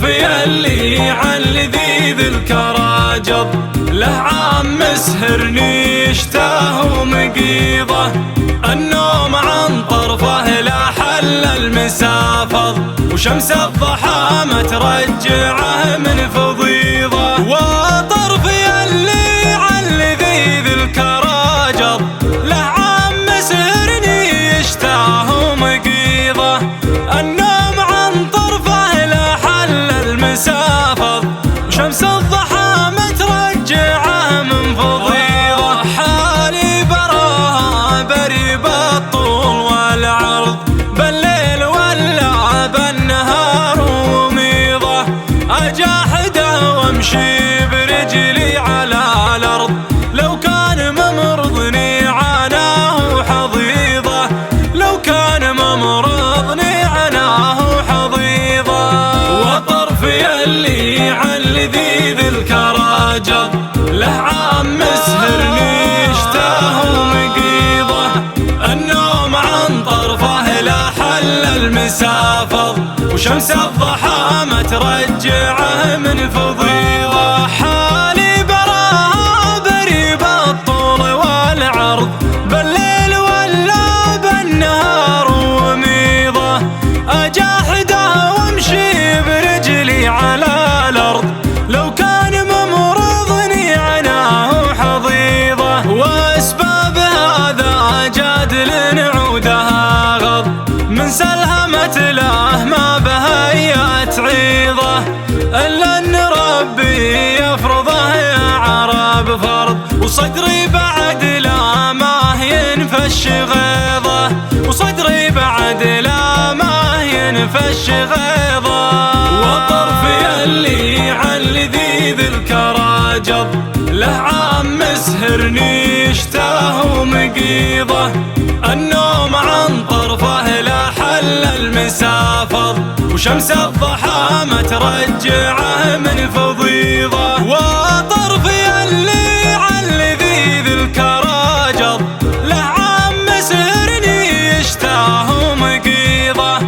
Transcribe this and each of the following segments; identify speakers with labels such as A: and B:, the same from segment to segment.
A: والطرف يلي عن لذيذ الكراجض له عام مسهرني يشتاه ومقيضه، النوم عن طرفه لا حل المسافض، وشمس الضحى ما ترجعه من فضيضه. وطرف يلي عن لذيذ الكراجض له عام مسهرني يشتاه ومقيضه، النوم عن طرفه لا حل المسافض، وشمس الضحى ما ترجعه من فضيضه. حالي براها بري بالطول والعرض، بالليل ولا بالنهار وميضه، اجاحده وامشي برجلي على الارض، لو كان ممرضني عناه حضيضه، لو كان ممرضني عناه حضيضه. وطرف يلي عن لذيذ الكراجض له عام مسهرني يشتاه ومقيضه، النوم عن طرفه لا حل المسافض، وشمس الضحى ما ترجعه من فضيضه. حالي براها بري بالطول والعرض، بالليل ولا بالنهار وميضه، اجاحده وامشي برجلي على الارض، لو كان ممرضني عناه حضيضه. واسباب هذا جادل نعودها غض، من سلهمت له ما بهيت عيضه، الا ان ربي يفرضه يا عرب فرض، وصدري بعد لا ما ينفش غيظه، وصدري بعد لا ما ينفش غيظه. والطرف يلي عن لذيذ الكراجض له عام مسهرني يشتاه ومقيضه، النوم عن طرفه لا حل المسافض، وشمس الضحى ما ترجعه من فضيضه. وطرف يلي عن لذيذ الكراجض له عام مسهرني يشتاه ومقيضه،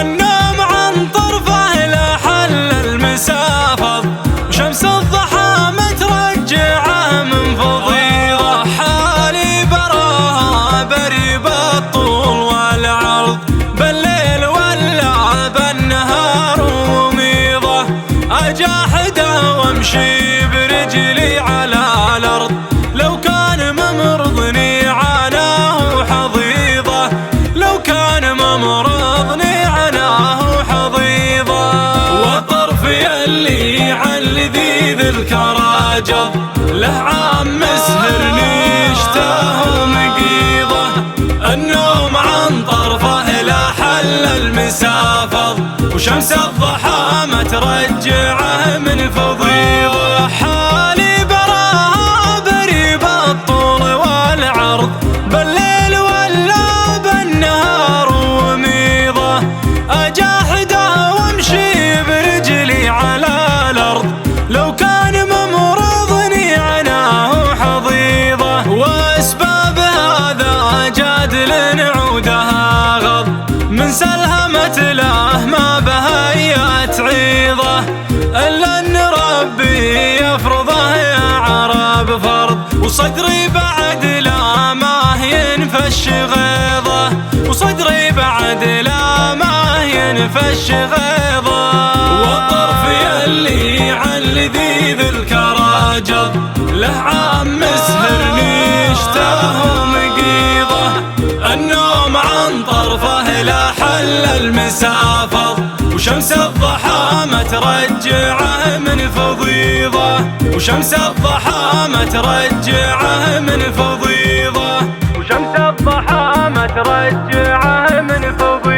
A: النوم عن طرفه لا حل المسافض، وشمس الضحى ما ترجعه من فضيضه. حالي براها بري بالطول والعرض، بالليل ولا بالنهار وميضه، اجاحده وامشي برجلي على الارض، لو كان ممرضني عناه حضيضه، لو كان ممرضني عناه حضيضه. والطرف يلي عن لذيذ الكراجض له عام مسهرني يشتاه ومقيضه، النوم عن طرفه لا حل المسافض، وشمس الضحى ما ترجعه من فضيضه. حالي براها بري بالطول والعرض، بالليل ولا بالنهار وميضه، اجاحده وامشي برجلي على الارض، لو كان ممرضني عناه حضيضه. واسباب هذا جادل نعودها غض، من سلهمت له ما بهيت عيضه، الا ان ربي يفرضه يا عرب فرض، وصدري بعد لا ما ينفش غيظه، وصدري بعد لا ما ينفش غيظه. والطرف يلي عن لذيذ الكراجض له عام مسهرني يشتاه ومقيضه، النوم عن طرفه لا حل المسافض، وشمس الضحى ما ترجعه من فضيضه، وشمس الضحى ما ترجعه من فضيضه، وشمس الضحى ما ترجعه من فضيضه.